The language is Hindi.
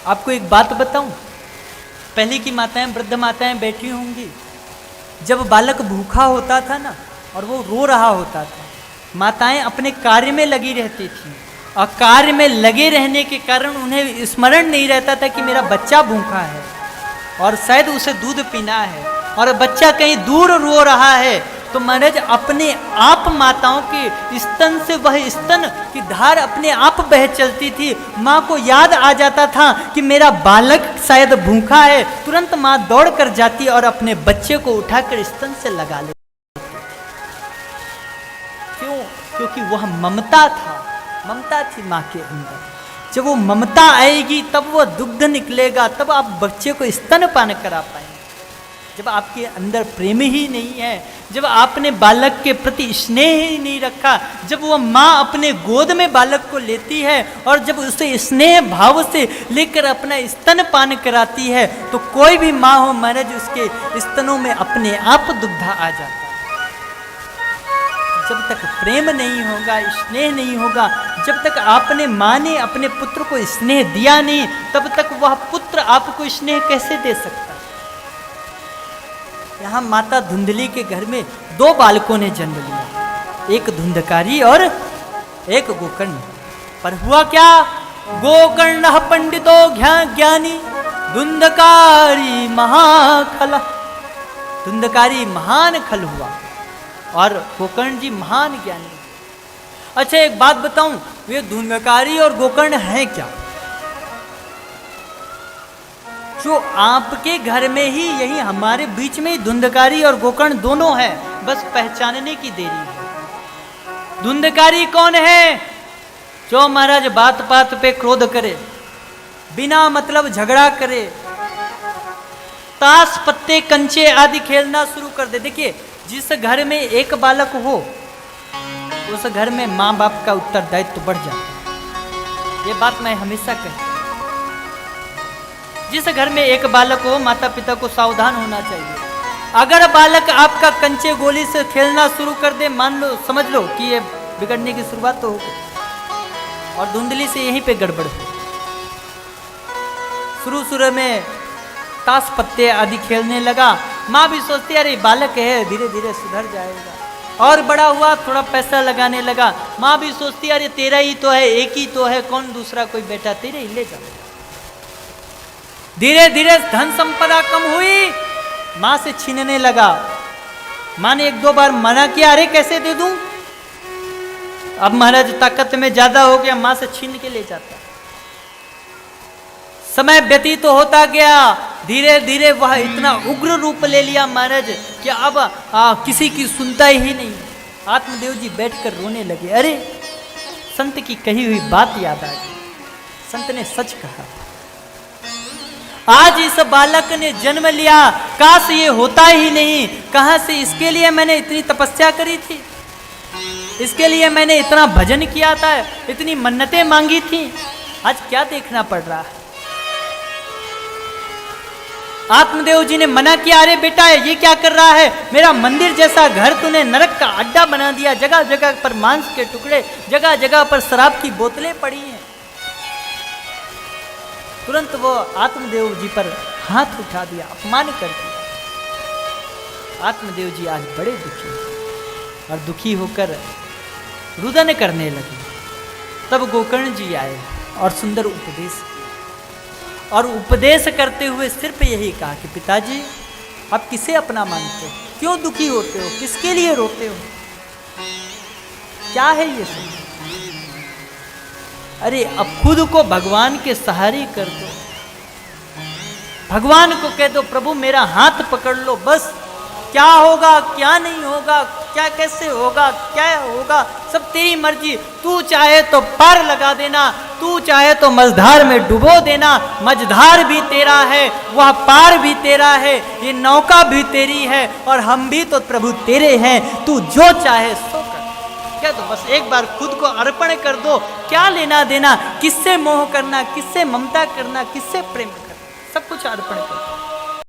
आपको एक बात बताऊं, पहले की माताएं, वृद्ध माताएं बैठी होंगी, जब बालक भूखा होता था ना और वो रो रहा होता था, माताएं अपने कार्य में लगी रहती थी और कार्य में लगे रहने के कारण उन्हें स्मरण नहीं रहता था कि मेरा बच्चा भूखा है और शायद उसे दूध पीना है और बच्चा कहीं दूर रो रहा है, तो महाराज अपने आप माताओं के स्तन से वह स्तन की धार अपने आप बह चलती थी। माँ को याद आ जाता था कि मेरा बालक शायद भूखा है, तुरंत माँ दौड़ कर जाती और अपने बच्चे को उठाकर स्तन से लगा लेती। क्यों? क्योंकि वह ममता था, ममता थी माँ के अंदर। जब वो ममता आएगी तब वह दुग्ध निकलेगा, तब आप बच्चे को स्तनपान करा पाएंगे। जब आपके अंदर प्रेम ही नहीं है, जब आपने बालक के प्रति स्नेह ही नहीं रखा, जब वह माँ अपने गोद में बालक को लेती है और जब उसे स्नेह भाव से लेकर अपना स्तनपान कराती है, तो कोई भी माँ हो महाराज उसके स्तनों में अपने आप दुग्ध आ जाता है। जब तक प्रेम नहीं होगा, स्नेह नहीं होगा, जब तक आपने माँ ने अपने पुत्र को स्नेह दिया नहीं, तब तक वह पुत्र आपको स्नेह कैसे दे सकता है। यहाँ माता धुंधली के घर में 2 बालकों ने जन्म लिया, एक धुंधकारी और एक गोकर्ण। पर हुआ क्या? गोकर्ण पंडितो ज्ञानी, धुंधकारी महाखला। धुंधकारी महान खल हुआ और गोकर्ण जी महान ज्ञानी। अच्छा एक बात बताऊं, वे धुंधकारी और गोकर्ण हैं क्या? जो आपके घर में ही, यही हमारे बीच में ही धुंधकारी और गोकर्ण दोनों है, बस पहचानने की देरी है। धुंधकारी कौन है? जो महाराज बात बात पे क्रोध करे, बिना मतलब झगड़ा करे, ताश पत्ते कंचे आदि खेलना शुरू कर दे। देखिए, जिस घर में एक बालक हो उस घर में माँ बाप का उत्तरदायित्व बढ़ जाता है। ये बात मैं हमेशा कहता हूं। जिस घर में एक बालक हो, माता पिता को सावधान होना चाहिए। अगर बालक आपका कंचे गोली से खेलना शुरू कर दे, मान लो, समझ लो कि ये बिगड़ने की शुरुआत तो हो गई और धुंधली से यहीं पे गड़बड़ हो। शुरू में ताश पत्ते आदि खेलने लगा, माँ भी सोचती अरे बालक है, धीरे धीरे सुधर जाएगा। और बड़ा हुआ, थोड़ा पैसा लगाने लगा, माँ भी सोचती अरे तेरा ही तो है, एक ही तो है, कौन दूसरा कोई बेटा, तेरे ही ले जाओ। धीरे धीरे धन संपदा कम हुई, माँ से छीनने लगा। माँ ने 1-2 बार मना किया, अरे कैसे दे दूं। अब महाराज ताकत में ज्यादा हो गया, माँ से छीन के ले जाता। समय व्यतीत तो होता गया, धीरे धीरे वह इतना उग्र रूप ले लिया महाराज कि अब किसी की सुनता ही नहीं। आत्मदेव जी बैठकर रोने लगे। अरे संत की कही हुई बात याद आ गई। संत ने सच कहा, आज इस बालक ने जन्म लिया, काश ये होता ही नहीं। कहां से? इसके लिए मैंने इतनी तपस्या करी थी, इसके लिए मैंने इतना भजन किया था, इतनी मन्नतें मांगी थी, आज क्या देखना पड़ रहा है। आत्मदेव जी ने मना किया, अरे बेटा ये क्या कर रहा है, मेरा मंदिर जैसा घर तूने नरक का अड्डा बना दिया। जगह जगह पर मांस के टुकड़े, जगह जगह पर शराब की बोतलें पड़ी हैं। तुरंत वो आत्मदेव जी पर हाथ उठा दिया, अपमान कर दिया। आत्मदेव जी आज बड़े दुखी और दुखी होकर रुदन करने लगे। तब गोकर्ण जी आए और सुंदर उपदेश किया। और उपदेश करते हुए सिर्फ यही कहा कि पिताजी आप किसे अपना मानते हो, क्यों दुखी होते हो, किसके लिए रोते हो, क्या है ये सब। अरे अब खुद को भगवान के सहारे कर दो, भगवान को कह दो प्रभु मेरा हाथ पकड़ लो, बस क्या होगा क्या नहीं होगा, क्या कैसे होगा क्या होगा सब तेरी मर्जी। तू चाहे तो पार लगा देना, तू चाहे तो मझधार में डुबो देना। मझधार भी तेरा है, वह पार भी तेरा है, ये नौका भी तेरी है और हम भी तो प्रभु तेरे हैं। तू जो चाहे सो कर। क्या तो बस एक बार खुद को अर्पण कर दो। क्या लेना देना, किससे मोह करना, किससे ममता करना, किससे प्रेम करना, सब कुछ अर्पण कर दो।